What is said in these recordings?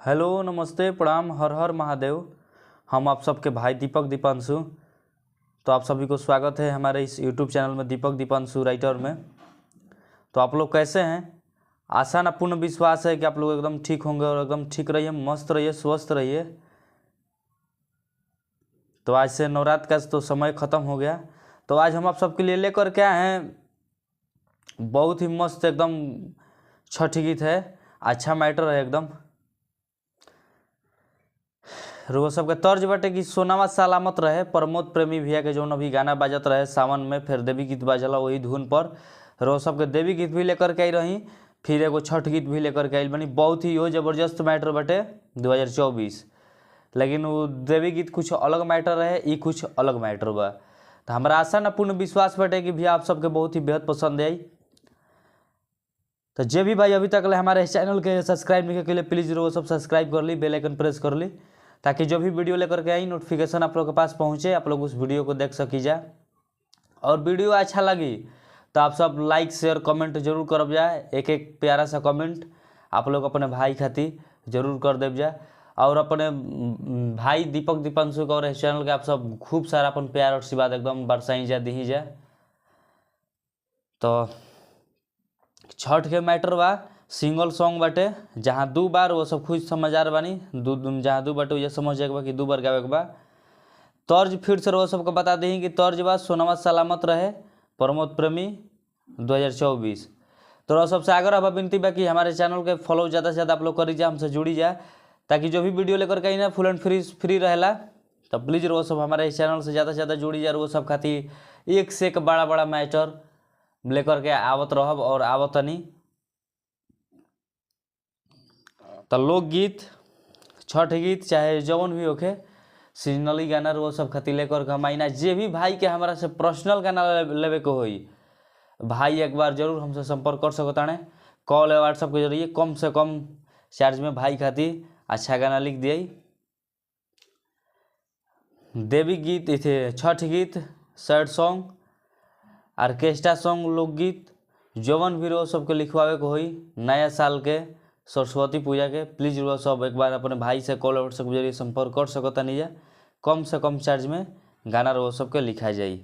Hello नमस्ते प्रणाम हर हर महादेव। हम आप सबके भाई दीपक दीपांशु। तो आप सभी को स्वागत है हमारे इस यूट्यूब चैनल में दीपक दीपांशु राइटर में। तो आप लोग कैसे हैं? आशा ना पूर्ण विश्वास है कि आप लोग एकदम ठीक होंगे और एकदम ठीक रहिए, मस्त रहिए, स्वस्थ रहिए। तो आज से नवरात्र का तो समय ख़त्म हो गया। तो आज हम आप सबके लिए लेकर के आए हैं बहुत ही मस्त एकदम छठ गीत है। अच्छा मैटर है एकदम। वो सबके तर्ज बाटे कि सोनावा सलामत रहे, प्रमोद प्रेमी भैया के जौन अभी गाना बाजत रहे सावन में, फिर देवी गीत बाजला वही धुन पर। रो सबके देवी गीत भी लेकर के आई रही, फिर एगो छठ गीत भी लेकर के आई बनी। बहुत ही वो जबरदस्त मैटर बाटे 2024। लेकिन वो देवी गीत कुछ अलग मैटर है, ये कुछ अलग मैटर बा। तो हमारा आशा ना पूर्ण विश्वास बाटे कि भैया आप सबके बहुत ही बेहद पसंद आई। तो जे भी भाई अभी तक हमारे इस चैनल के सब्सक्राइब नहीं के लिए प्लीज़ वो सब सब्सक्राइब कर ली, बेल आइकन प्रेस कर ली, ताकि जो भी वीडियो लेकर के आई नोटिफिकेशन आप लोग के पास पहुँचे, आप लोग उस वीडियो को देख सकी जा। और वीडियो अच्छा लगी तो आप सब लाइक शेयर कमेंट जरूर करब जाए। एक एक प्यारा सा कमेंट आप लोग अपने भाई खातिर जरूर कर देव जाए। और अपने भाई दीपक दीपांशु का और इस चैनल के आप सब खूब सारा अपन प्यार और आशीर्वाद एकदम बरसाई जा दी जाए। तो छठ के मैटर बा सिंगल सॉन्ग बाटे, जहाँ दो बार वो सब खुद समझदार बानी, जहाँ दो बाटे ये समझ जाए कि दो बार गावे के बा। तर्ज फिर से वो सबको बता दी कि तर्ज बा सोनावा सलामत रहे, प्रमोद प्रेमी 2024। तो वो सबसे आग्रह बा, विनती बा कि हमारे चैनल के फॉलो ज़्यादा से ज़्यादा आप लोग करी जाए, हमसे जुड़ी जाए, ताकि जो भी वीडियो लेकर के आई ना फुल एंड फ्री रहेला। तो प्लीज़ वो सब हमारे इस चैनल से ज़्यादा से ज़्यादा जुड़ी जाए। वो सब खातिर एक से एक बड़ा बड़ा मैटर लेकर के आवत रहब और आवतनी। तो लोकगीत, छठ गीत, चाहे जौन भी होके सीजनली गाना वो सब खातिर लेकर के हम आईना। जे भी भाई के हमारा से पर्सनल गाना लेवे के होई, भाई एक बार जरूर हमसे संपर्क कर सकता है कॉल या व्हाट्सएप के जरिए। कम से कम चार्ज में भाई खातिर अच्छा गाना लिख दिए। देवी गीत थे, छठ गीत, सैड सॉन्ग, ऑर्केस्ट्रा सॉन्ग, लोकगीत, जौन भी वो सबके लिखवावे को होई नया साल के, सरस्वती पूजा के, प्लीज़ वो सब एक बार अपने भाई से कॉल व्हाट्सएप के जरिए संपर्क कर सकता नहीं है। कम से कम चार्ज में गाना वो सबके लिखा जाए।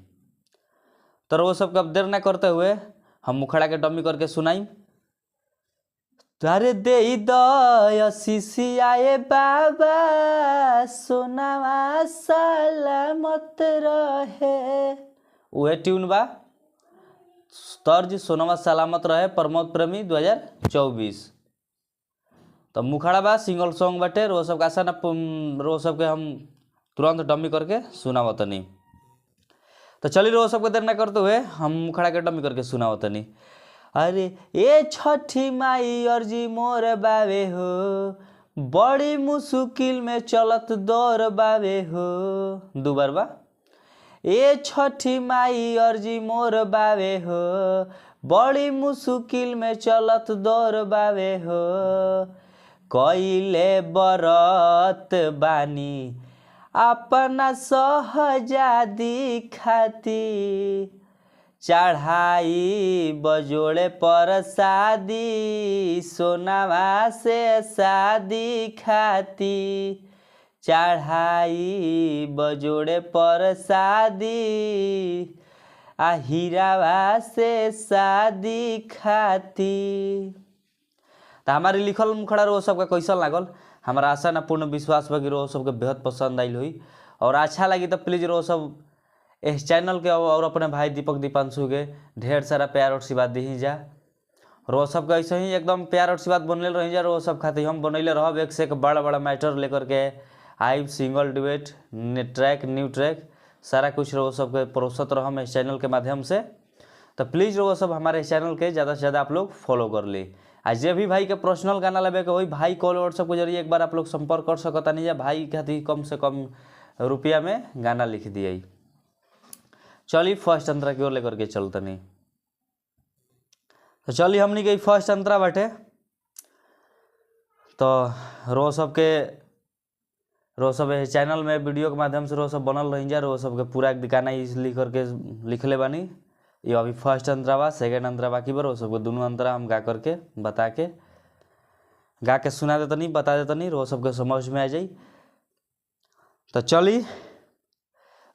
तो वो सबके अब देर न करते हुए हम मुखड़ा के डमी करके सुनाई। तारे दे दयाए बाबा सोनावा सलामत रहे, वह ट्यून बा। तर्ज सोनावा सलामत रहे, प्रमोद प्रेमी 2024। तो मुखड़ा बा सिंगल सॉन्ग बाटे। रो सब आशा ना रो सबके हम तुरंत डमी करके सुनाव तनी। तो चलिए रो सबके देर ना करते हुए हम मुखड़ा के डमी करके सुनाव तनी। अरे ए छठी माई अर्जी मोर बावे हो, बड़ी मुश्किल में चलत दौर बावे हो। दो बार बा। ए छठी माई अर्जी मोर बावे हो, बड़ी मुश्किल में चलत दौर बावे हो। कइले बरत बानी अपना सहजादी खातिर, चढ़ाई बजोड़े पर शादी सोनावा से शादी खाती, चढ़ाई बजोड़े पर शादी आ हीरावा से शादी खाती। तो हमारी लिखल मुखड़ा रो सबका कैसा लागल, हमारा आशा ना पूर्ण विश्वास बा कि रो सबके बेहद पसंद आई हुई। और अच्छा लगी तो प्लीज़ रो सब इस चैनल के और अपने भाई दीपक दीपांशु के ढेर सारा प्यार और आशीर्वाद दी जा। रो सबका ऐसे ही एकदम प्यार और आशीर्वाद बनले रही जा। रो सब खातिर हम बनैले रहब एक से एक बड़ा बड़ा मैटर लेकर के आई, single duet track new track सारा कुछ रो सबके परोसत रहम इस चैनल के माध्यम से। तो प्लीज़ वो सब हमारे चैनल के ज़्यादा से ज़्यादा आप लोग फॉलो कर ली। आज जे भी भाई के पर्सनल गाना लेवे के वही भाई कॉल व्हाट्सएप के जरिए एक बार आप लोग संपर्क कर सकता नहीं है। भाई खातिर कम से कम रुपया में गाना लिख दिए। चलिए फर्स्ट अंतरा की ओर लेकर के चलते नहीं। तो चलिए हमने गई फर्स्ट अंतरा बाटे। तो रो सब चैनल में वीडियो के माध्यम से रो सब बनल रही जा। रो सब के पूरा गाना लिख करके लिखले बानी। ये अभी फर्स्ट अंतरा बा, सेकेंड अंतरा बाकी बा। रो सब दोनों अंतरा हम गा करके बता के गा के सुना देता नहीं, बता देता नहीं, रो सबके समझ में आ जाई। तो चलिए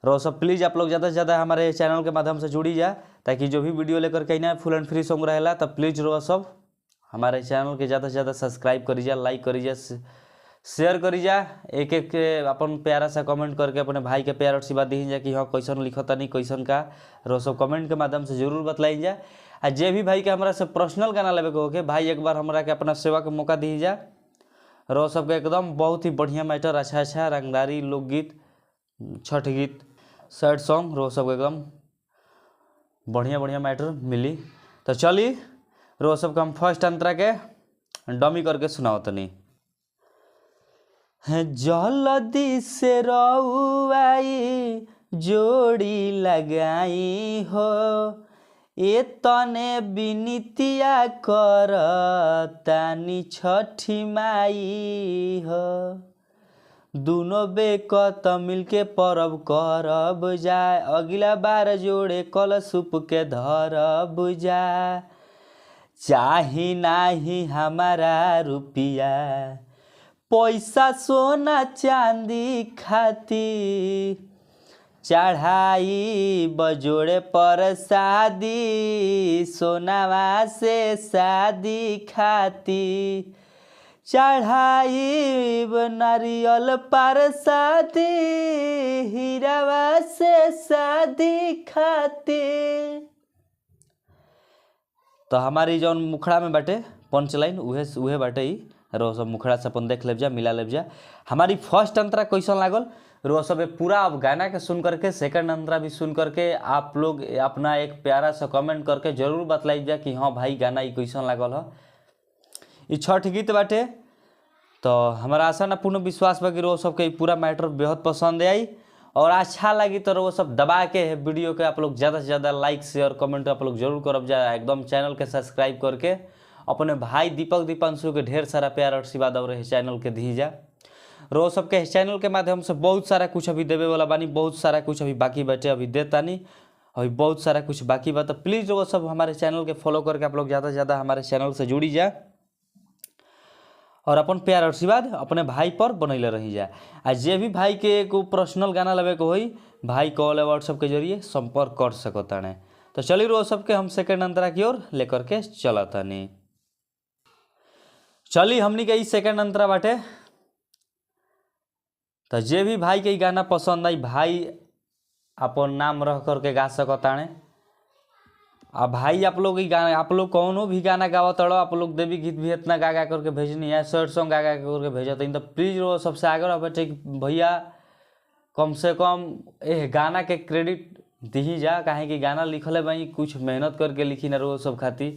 रो सब प्लीज़ आप लोग ज़्यादा से ज़्यादा हमारे चैनल के माध्यम से जुड़ी जा, ताकि जो भी वीडियो लेकर के ना फुल एंड फ्री सॉन्ग रहेला, तब प्लीज़ रो सब हमारे चैनल के ज़्यादा से ज़्यादा सब्सक्राइब करी जा, लाइक करी जा, शेयर करी जा, एक एक अपन प्यारा सा कमेंट करके अपने भाई के प्यार और आशीर्वाद दी जा कि हाँ कैसन लिखता नहीं कैसन का, रो सब कमेंट के माध्यम से जरूर बतलाई जा। आ जे भी भाई के हमारा से पर्सनल गाना लेवे के होके भाई एक बार हमरा के अपना सेवा के मौका दी जा। रो सबके एकदम बहुत ही बढ़िया मैटर, अच्छा अच्छा रंगदारी, लोकगीत, छठ गीत, सैड सॉन्ग, रो सबके एकदम बढ़िया बढ़िया मैटर मिली। तो चलिए रो सबके हम फर्स्ट अंतरा के डमी करके सुनाओ तनी। जल्दी से रउआई जोड़ी लगाई हो, ए तने बिनतिया कर तानी छठी माई हो, दोनों बेकत मिलके परब करब जाए, अगला बार जोड़े कलशुप के धरब जा, चाही नाही हमारा रुपिया पैसा सोना चांदी खाती, चढ़ाई बजोड़े पर शादी, सोनावा से शादी खाती, चढ़ाई नारियल पर शादी, हीरावा से शादी खाती। तो हमारी जौन मुखड़ा में बाटे पंच लाइन उहे बाटे ही, रो सब मुखड़ा से अपन देख ले जा, मिला ले जा। हमारी फर्स्ट अंतरा कैसन लागल रो सब पूरा अब गाना के सुन करके सेकंड अंतरा भी सुन करके आप लोग अपना एक प्यारा सा कमेंट करके जरूर बतलाई जा कि हाँ भाई गाना ये कैसन लागल है। ये छठ गीत बाटे, तो हमारा आशा ना पूर्ण विश्वास बा कि रो सबके पूरा मैटर बेहद पसंद आई, और अच्छा लगी तो वो सब दबा के वीडियो के आप लोग ज़्यादा से ज़्यादा लाइक शेयर कमेंट आप लोग जरूर करब जा, एकदम चैनल के सब्सक्राइब करके अपने भाई दीपक दीपांशु के ढेर सारा प्यार और आशीर्वाद और चैनल के दी जा। रो सबके चैनल के माध्यम से बहुत सारा कुछ अभी देवे वाला बानी, बहुत सारा कुछ अभी बाकी बचे, अभी देता नहीं, अभी बहुत सारा कुछ बाकी बा। तो प्लीज़ वो सब हमारे चैनल के फॉलो करके आप लोग ज़्यादा से ज़्यादा हमारे चैनल से जुड़ी जा, और अपन प्यार और आशीर्वाद अपने भाई पर बनैले रही जाए। आ जे भी भाई के को पर्सनल गाना लेवे के होई भाई कॉल व्हाट्सएप के जरिए संपर्क कर सकता है। तो चलिए रो सबके हम सेकंड अंतरा की ओर लेकर के चलता नहीं। चलिए हमनी के सेकंड अंतरा बाटे, तो जे भी भाई के गाना पसंद आई भाई अपन नाम रह करके गा सकता है। अब भाई आप लोग ही गाना, आप लोग कौनो भी गाना गावत अड़ो, आप लोग देवी गीत भी इतना गा गा करके भेजनी है, सैड सॉन्ग गा गा करके भेजते हैं, तो प्लीज़ वो सबसे आगे रह बैठे भैया कम से कम ए गाना के क्रेडिट दी जा, काहे कि गाना लिखल है भाई कुछ मेहनत करके लिखी ना रो सब खाती,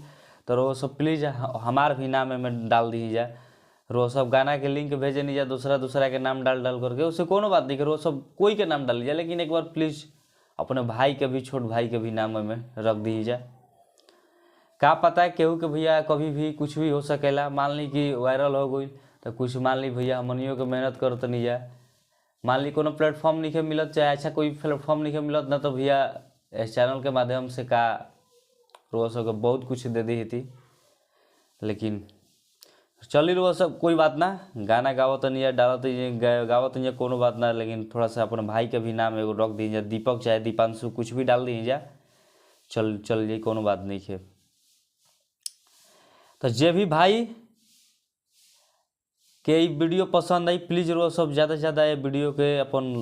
तो रो सब प्लीज़ हमार भी नाम में डाल दी जा। रो सब गाना के लिंक भेजे नहीं जा दूसरा के नाम डाल करके, उससे कोनो बात नहीं करो, सब कोई के नाम डाल जा, लेकिन एक बार प्लीज़ अपने भाई के भी, छोट भाई के भी नाम में रख दी जा। का पता है केहू के भैया कभी भी कुछ भी हो सकेला, मान ली कि वायरल हो गई तो कुछ मान ली भैया हमनियों के मेहनत करो तो नहीं जा, मान ली कोनो प्लेटफॉर्म नहीं मिलत, चाहे अच्छा कोई प्लेटफॉर्म नहीं मिलत ना, तो भैया इस चैनल के माध्यम से का रोज सबके बहुत कुछ दे दी थी। लेकिन चलिए वो सब कोई बात ना, गाना गावत नहीं है डालत गावत नहीं है कोनो बात ना, लेकिन थोड़ा सा अपने भाई के भी नाम एगो रख दीजिए, दीपक चाहे दीपांशु कुछ भी डाल दीजिए, चल ये कोनो बात नहीं है। तो जे भी भाई के वीडियो पसंद आई प्लीज़ वो सब ज़्यादा से ज़्यादा ये वीडियो के अपन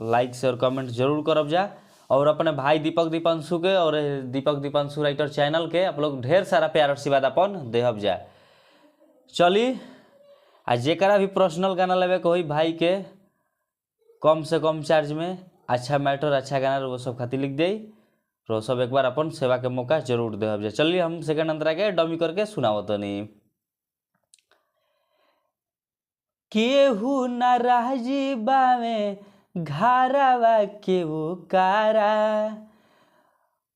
लाइक शेयर कमेंट जरूर करब जा, और अपने भाई दीपक दीपांशु के और दीपक दीपांशु राइटर चैनल के आप लोग ढेर सारा प्यार आशीर्वाद अपन देहब जा। चलिए आ जेकरा भी पर्सनल गाना लेवे के होई भाई के कम से कम चार्ज में अच्छा मैटर अच्छा गाना वो सब खातिर लिख दे, तो सब एक बार अपन सेवा के मौका जरूर देहब जा। चलिए हम सेकंड अंतरा के डमी करके सुनावत नहीं। केहू न राजी बावे घारावा केहू कारा,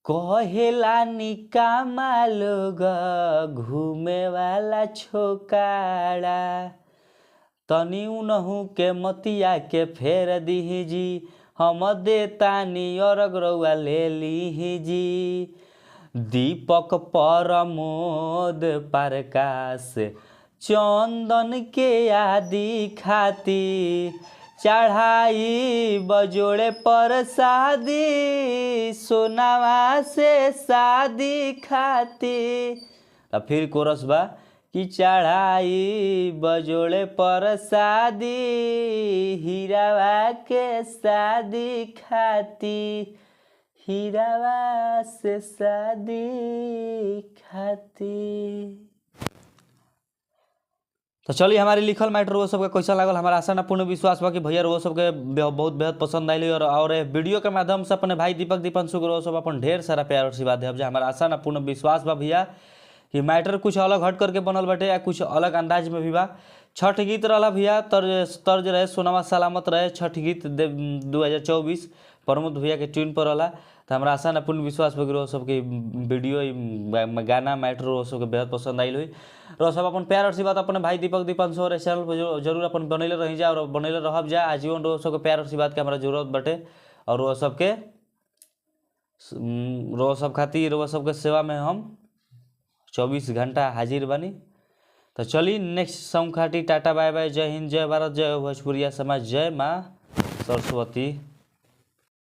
कहेला निकामा लोग घूमे वाला छोकाड़ा, तनी उनहू के मतिया के फेर दी जी, हम देतानी और रउआ ले ली जी। दीपक प्रमोद प्रकाश चंदन के आदि खाती चढ़ाई बजोड़े पर शादी सोनावा से शादी खाती। अब फिर कोरस बा कि चढ़ाई बजोड़े पर शादी हीरावा के शादी खाती हीरावा से शादी खाती। तो चलिए हमारी लिखल मैटर वो सबके कैसा लागल, हमारा आशा ना पूर्ण विश्वास बा कि भैया वो सबके बहुत बेहद पसंद आइल और वीडियो के माध्यम से अपने भाई दीपक दीपांशु को सब अपन ढेर सारा प्यार और आशीर्वाद देव। हमारा आशा ना पूर्ण विश्वास बा भैया कि मैटर कुछ अलग हट करके बनल बाटे या कुछ अलग अंदाज में भी बा। छठ गीत रहा भैया, तर्ज रहे सोनामा सलामत रहे छठ गीत 2024 प्रमोद भैया के ट्यून पर रहा। तो हमारा आशा ना पूर्ण विश्वास वगैरह सबके वीडियो गाना मैटर वो सबके बेहद पसंद आइल हुई और सब अपन प्यार आशीर्वाद अपने भाई दीपक दीपांशु और चैनल पर जरूर अपन बनैले रही जा और बनैले रहब जा आजीवन। रो सबके प्यार आशीर्वाद के हमारा जरूरत बटे और वो सबके रो सब खातिर वो सबके सेवा में हम 24 घंटा हाजिर बनी। तो चलिए नेक्स्ट सॉन्ग खाती टाटा बाय बाय, जय हिंद, जय भारत, जय भोजपुरिया समाज, जय माँ सरस्वती।